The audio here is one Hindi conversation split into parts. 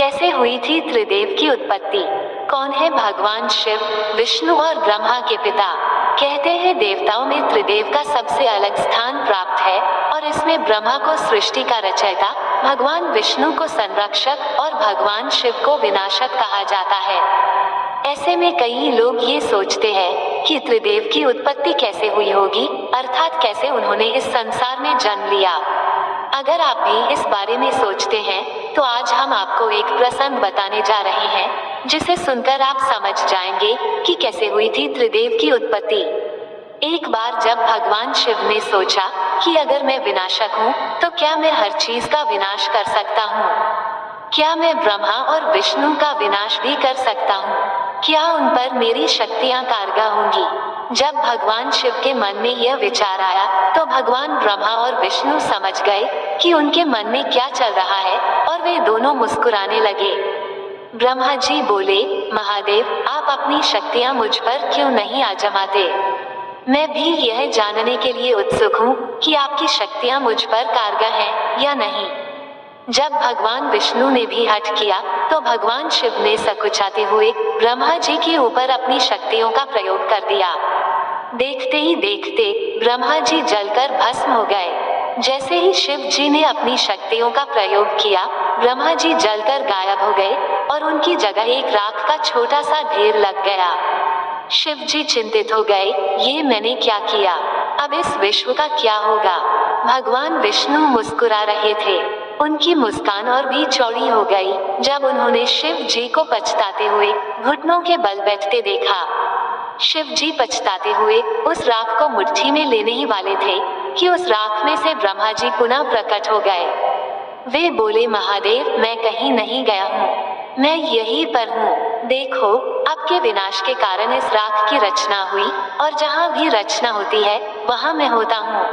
कैसे हुई थी त्रिदेव की उत्पत्ति? कौन है भगवान शिव, विष्णु और ब्रह्मा के पिता? कहते हैं देवताओं में त्रिदेव का सबसे अलग स्थान प्राप्त है और इसमें ब्रह्मा को सृष्टि का रचयिता, भगवान विष्णु को संरक्षक और भगवान शिव को विनाशक कहा जाता है। ऐसे में कई लोग ये सोचते हैं कि त्रिदेव की उत्पत्ति कैसे हुई होगी, अर्थात कैसे उन्होंने इस संसार में जन्म लिया। अगर आप भी इस बारे में सोचते हैं तो आज हम आपको एक प्रसंग बताने जा रहे हैं जिसे सुनकर आप समझ जाएंगे कि कैसे हुई थी त्रिदेव की उत्पत्ति। एक बार जब भगवान शिव ने सोचा कि अगर मैं विनाशक हूँ तो क्या मैं हर चीज का विनाश कर सकता हूँ? क्या मैं ब्रह्मा और विष्णु का विनाश भी कर सकता हूँ? क्या उन पर मेरी शक्तियाँ कारगर होंगी? जब भगवान शिव के मन में यह विचार आया तो भगवान ब्रह्मा और विष्णु समझ गए कि उनके मन में क्या चल रहा है और वे दोनों मुस्कुराने लगे। ब्रह्मा जी बोले, महादेव, आप अपनी शक्तियाँ मुझ पर क्यों नहीं आजमाते? मैं भी यह जानने के लिए उत्सुक हूँ कि आपकी शक्तियाँ मुझ पर कारगर हैं या नहीं। जब भगवान विष्णु ने भी हठ किया तो भगवान शिव ने सकुचाते हुए ब्रह्मा जी के ऊपर अपनी शक्तियों का प्रयोग कर दिया। देखते ही देखते ब्रह्मा जी जलकर भस्म हो गए। जैसे ही शिव जी ने अपनी शक्तियों का प्रयोग किया, ब्रह्मा जी जलकर गायब हो गए और उनकी जगह एक राख का छोटा सा ढेर लग गया। शिव जी चिंतित हो गए, ये मैंने क्या किया? अब इस विश्व का क्या होगा? भगवान विष्णु मुस्कुरा रहे थे। उनकी मुस्कान और भी चौड़ी हो गई जब उन्होंने शिव जी को पछताते हुए घुटनों के बल बैठते देखा। शिव जी पछताते हुए उस राख को मुट्ठी में लेने ही वाले थे कि उस राख में से ब्रह्मा जी पुनः प्रकट हो गए। वे बोले, महादेव, मैं कहीं नहीं गया हूँ, मैं यहीं पर हूँ। देखो, आपके विनाश के कारण इस राख की रचना हुई और जहाँ भी रचना होती है वहाँ मैं होता हूँ,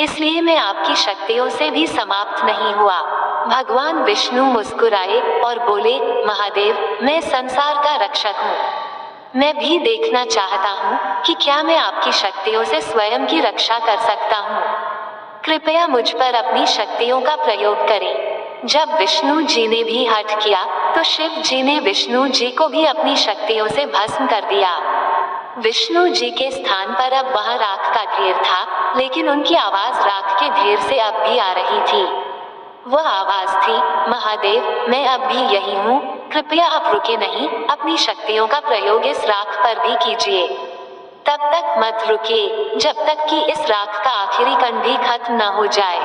इसलिए मैं आपकी शक्तियों से भी समाप्त नहीं हुआ। भगवान विष्णु मुस्कुराए और बोले, महादेव, मैं संसार का रक्षक हूँ। मैं भी देखना चाहता हूँ कि क्या मैं आपकी शक्तियों से स्वयं की रक्षा कर सकता हूँ। कृपया मुझ पर अपनी शक्तियों का प्रयोग करें। जब विष्णु जी ने भी हठ किया तो शिव जी ने विष्णु जी को भी अपनी शक्तियों से भस्म कर दिया। विष्णु जी के स्थान पर अब वहाँ राख का ढेर था, लेकिन उनकी आवाज राख के ढेर से अब भी आ रही थी। वह आवाज थी, महादेव, मैं अब भी यही हूँ, कृपया आप रुके नहीं, अपनी शक्तियों का प्रयोग इस राख पर भी कीजिए। तब तक मत रुकिए जब तक कि इस राख का आखिरी कण भी खत्म न हो जाए।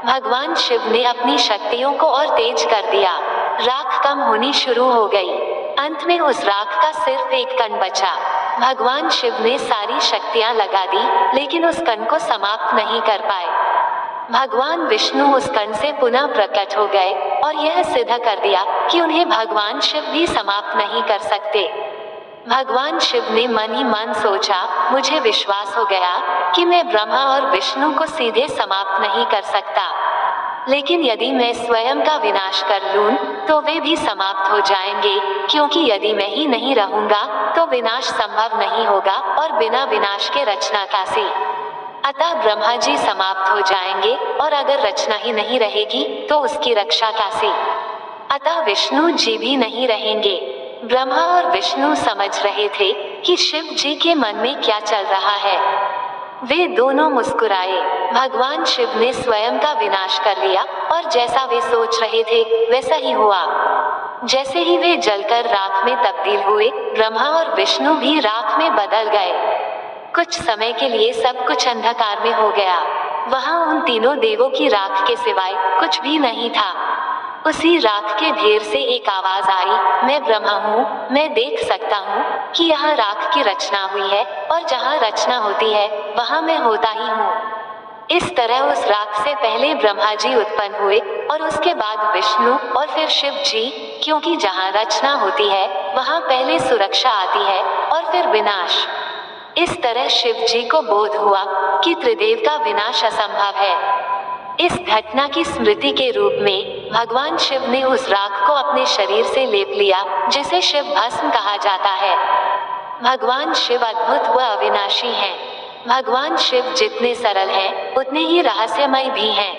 भगवान शिव ने अपनी शक्तियों को और तेज कर दिया। राख कम होनी शुरू हो गई। अंत में उस राख का सिर्फ एक कण बचा। भगवान शिव ने सारी शक्तियां लगा दी, लेकिन उस कण को समाप्त नहीं कर पाए। भगवान विष्णु उस कण से पुनः प्रकट हो गए और यह सिद्ध कर दिया कि उन्हें भगवान शिव भी समाप्त नहीं कर सकते। भगवान शिव ने मन ही मन सोचा, मुझे विश्वास हो गया कि मैं ब्रह्मा और विष्णु को सीधे समाप्त नहीं कर सकता, लेकिन यदि मैं स्वयं का विनाश कर लूं तो वे भी समाप्त हो जाएंगे, क्योंकि यदि मैं ही नहीं रहूंगा तो विनाश संभव नहीं होगा और बिना विनाश के रचना कैसी? अतः ब्रह्मा जी समाप्त हो जाएंगे और अगर रचना ही नहीं रहेगी तो उसकी रक्षा कैसी? अतः विष्णु जी भी नहीं रहेंगे। ब्रह्मा और विष्णु समझ रहे थे कि शिव जी के मन में क्या चल रहा है। वे दोनों मुस्कुराए। भगवान शिव ने स्वयं का विनाश कर लिया और जैसा वे सोच रहे थे वैसा ही हुआ। जैसे ही वे जलकर राख में तब्दील हुए, ब्रह्मा और विष्णु भी राख में बदल गए। कुछ समय के लिए सब कुछ अंधकार में हो गया। वहां उन तीनों देवों की राख के सिवाय कुछ भी नहीं था। उसी राख के ढेर से एक आवाज आई, मैं ब्रह्मा हूँ, मैं देख सकता हूँ कि यहाँ राख की रचना हुई है और जहाँ रचना होती है वहाँ मैं होता ही हूँ। इस तरह उस राख से पहले ब्रह्मा जी उत्पन्न हुए और उसके बाद विष्णु और फिर शिव जी, क्योंकि जहाँ रचना होती है वहाँ पहले सुरक्षा आती है और फिर विनाश। इस तरह शिव जी को बोध हुआ कि त्रिदेव का विनाश असंभव है। इस घटना की स्मृति के रूप में भगवान शिव ने उस राख को अपने शरीर से लेप लिया, जिसे शिव भस्म कहा जाता है। भगवान शिव अद्भुत व अविनाशी हैं। भगवान शिव जितने सरल हैं, उतने ही रहस्यमय भी हैं।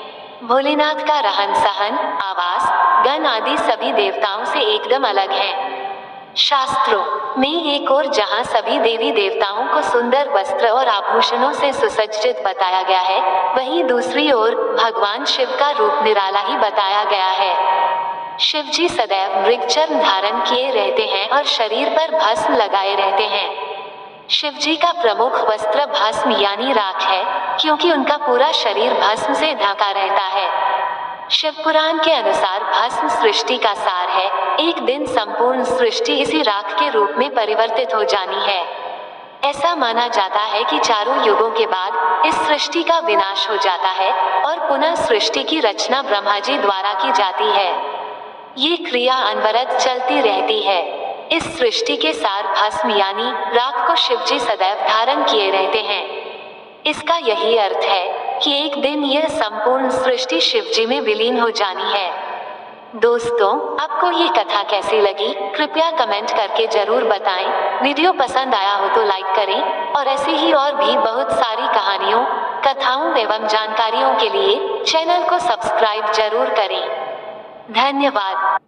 भोलेनाथ का रहन सहन, आवास, गण आदि सभी देवताओं से एकदम अलग है। शास्त्रों में एक ओर जहां सभी देवी देवताओं को सुंदर वस्त्र और आभूषणों से सुसज्जित बताया गया है, वहीं दूसरी ओर भगवान शिव का रूप निराला ही बताया गया है। शिव जी सदैव मृगचर्म धारण किए रहते हैं और शरीर पर भस्म लगाए रहते हैं। शिव जी का प्रमुख वस्त्र भस्म यानी राख है, क्योंकि उनका पूरा शरीर भस्म से ढका रहता है। शिव पुराण के अनुसार भस्म सृष्टि का सार है। एक दिन संपूर्ण सृष्टि इसी राख के रूप में परिवर्तित हो जानी है। ऐसा माना जाता है कि चारों युगों के बाद इस सृष्टि का विनाश हो जाता है और पुनः सृष्टि की रचना ब्रह्मा जी द्वारा की जाती है। ये क्रिया अनवरत चलती रहती है। इस सृष्टि के सार भस्म यानी राख को शिव जी सदैव धारण किए रहते हैं। इसका यही अर्थ है कि एक दिन यह संपूर्ण सृष्टि शिव जी में विलीन हो जानी है। दोस्तों, आपको ये कथा कैसी लगी, कृपया कमेंट करके जरूर बताएं। वीडियो पसंद आया हो तो लाइक करें और ऐसे ही और भी बहुत सारी कहानियों, कथाओं एवं जानकारियों के लिए चैनल को सब्सक्राइब जरूर करें। धन्यवाद।